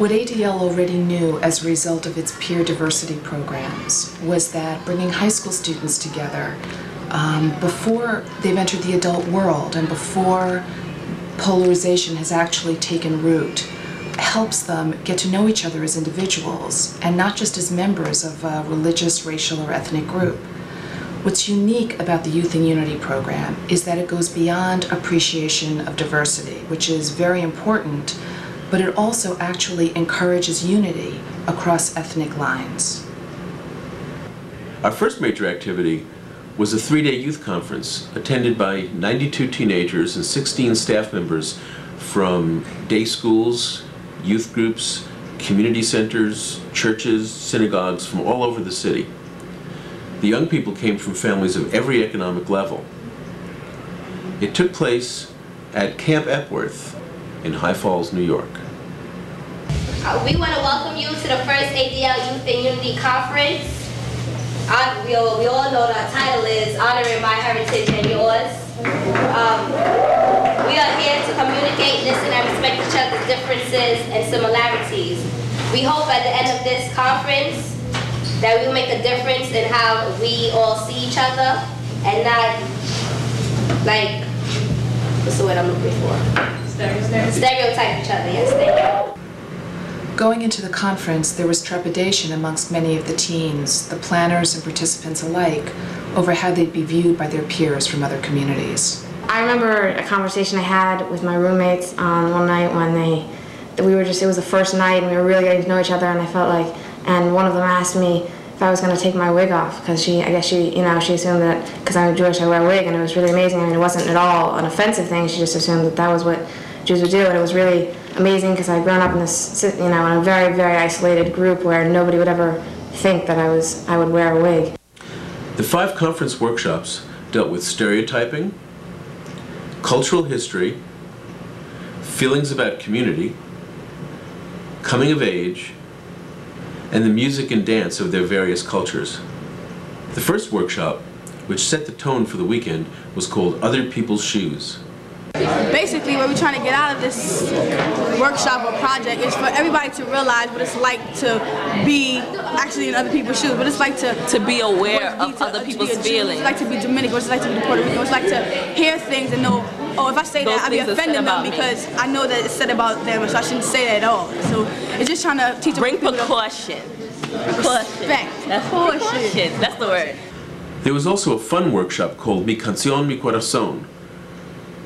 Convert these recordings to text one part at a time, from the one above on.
What ADL already knew as a result of its peer diversity programs was that bringing high school students together before they've entered the adult world and before polarization has actually taken root helps them get to know each other as individuals and not just as members of a religious, racial, or ethnic group. What's unique about the Youth in Unity program is that it goes beyond appreciation of diversity, which is very important, but it also actually encourages unity across ethnic lines. Our first major activity was a 3-day youth conference attended by 92 teenagers and 16 staff members from day schools, youth groups, community centers, churches, synagogues from all over the city. The young people came from families of every economic level. It took place at Camp Epworth in High Falls, New York. We want to welcome you to the first ADL Youth in Unity Conference. We all know the title is Honoring My Heritage and Yours. We are here to communicate, listen, and respect each other's differences and similarities. We hope at the end of this conference that we will make a difference in how we all see each other and not, like, what's the word I'm looking for? Stereotype each other, yes, thank you. Going into the conference, there was trepidation amongst many of the teens, the planners and participants alike, over how they'd be viewed by their peers from other communities. I remember a conversation I had with my roommates one night when it was the first night and we were really getting to know each other, and I felt like, and one of them asked me if I was going to take my wig off, because I guess she assumed that because I'm Jewish I wear a wig, and it was really amazing. I mean, it wasn't at all an offensive thing. She just assumed that that was what Jews would do, and it was really amazing because I'd grown up in this, in a very, very isolated group where nobody would ever think that I would wear a wig. The 5 conference workshops dealt with stereotyping, cultural history, feelings about community, coming of age, and the music and dance of their various cultures. The first workshop, which set the tone for the weekend, was called Other People's Shoes. Basically, what we're trying to get out of this workshop or project is for everybody to realize what it's like to be actually in other people's shoes, what it's like to be aware of other people's feelings. What it's like to be Dominican, what it's like to be Puerto Rican, what it's like to hear things and know, oh, if I say that, I'll be offending them because I know that it's said about them, so I shouldn't say that at all. So it's just trying to teach them. Bring precaution. Respect. That's precaution. That's the word. There was also a fun workshop called Mi Canción, Mi Corazón,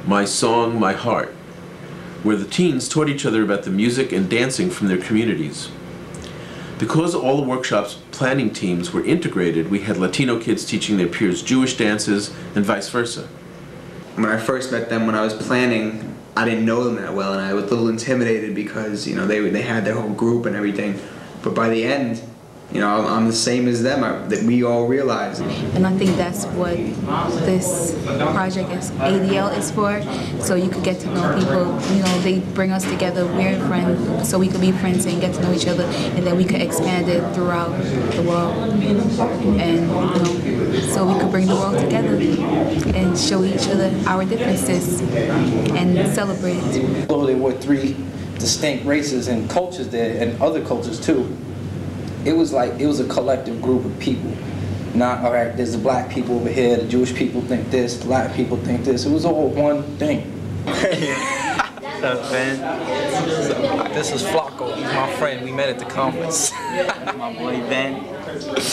My Song, My Heart, where the teens taught each other about the music and dancing from their communities. Because all the workshops' planning teams were integrated, we had Latino kids teaching their peers Jewish dances and vice versa. When I first met them, when I was planning, I didn't know them that well, and I was a little intimidated because they had their whole group and everything. But by the end, I'm the same as them, that we all realize. And I think that's what this project ADL is for, so you could get to know people. They bring us together, we're friends, so we could be friends and get to know each other, and then we could expand it throughout the world. And so we could bring the world together and show each other our differences and celebrate. Although there were 3 distinct races and cultures there, and other cultures too, it was a collective group of people. Not, all right, there's the black people over here, the Jewish people think this, the Latin people think this. It was all one thing. What's up, Ben? This is Flacco. He's my friend. We met at the conference. My boy Ben.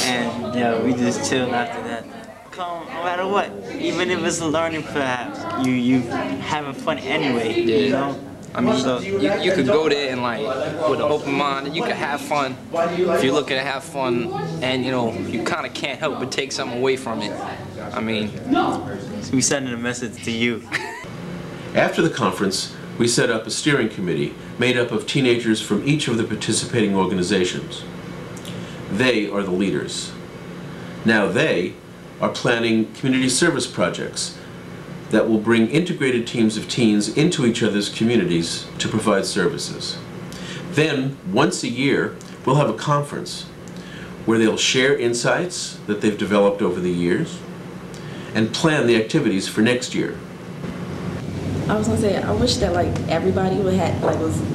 And we just chilled after that. Come no matter what. Even if it's a learning perhaps. You having fun anyway, Yeah. I mean, so you could go there and with an open mind, you could have fun. If you're looking to have fun, and you kind of can't help but take something away from it. I mean, so we sending a message to you. After the conference, we set up a steering committee made up of teenagers from each of the participating organizations. They are the leaders. Now they are planning community service projects that will bring integrated teams of teens into each other's communities to provide services. Then, once a year, we'll have a conference where they'll share insights that they've developed over the years and plan the activities for next year. I was gonna say, I wish that like everybody would have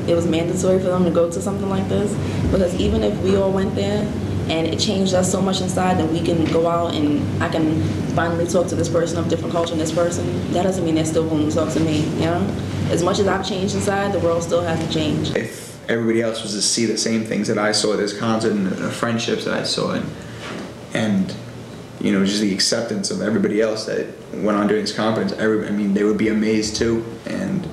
it was mandatory for them to go to something like this, because even if we all went there and it changed us so much inside that we can go out and I can finally talk to this person of different culture and this person, that doesn't mean they're still willing to talk to me, you know? As much as I've changed inside, the world still hasn't changed. If everybody else was to see the same things that I saw at this concert and the friendships that I saw and you know, just the acceptance of everybody else that went on during this conference, I mean, they would be amazed too. And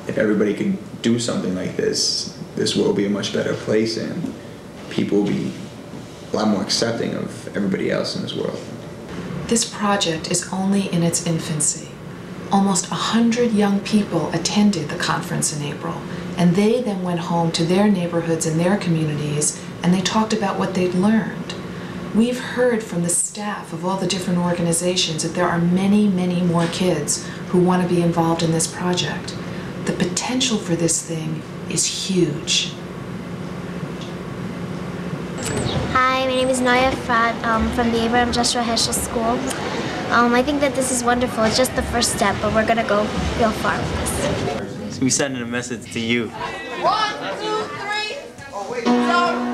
if everybody could do something like this, this world would be a much better place and people will be a lot more accepting of everybody else in this world. This project is only in its infancy. Almost 100 young people attended the conference in April, and they then went home to their neighborhoods and their communities, and they talked about what they'd learned. We've heard from the staff of all the different organizations that there are many, many more kids who want to be involved in this project. The potential for this thing is huge. Hi, my name is Noya Frat from the Abraham Joshua Heschel School. I think that this is wonderful. It's just the first step, but we're going to go real far with this. We're sending a message to you. 1, 2, 3.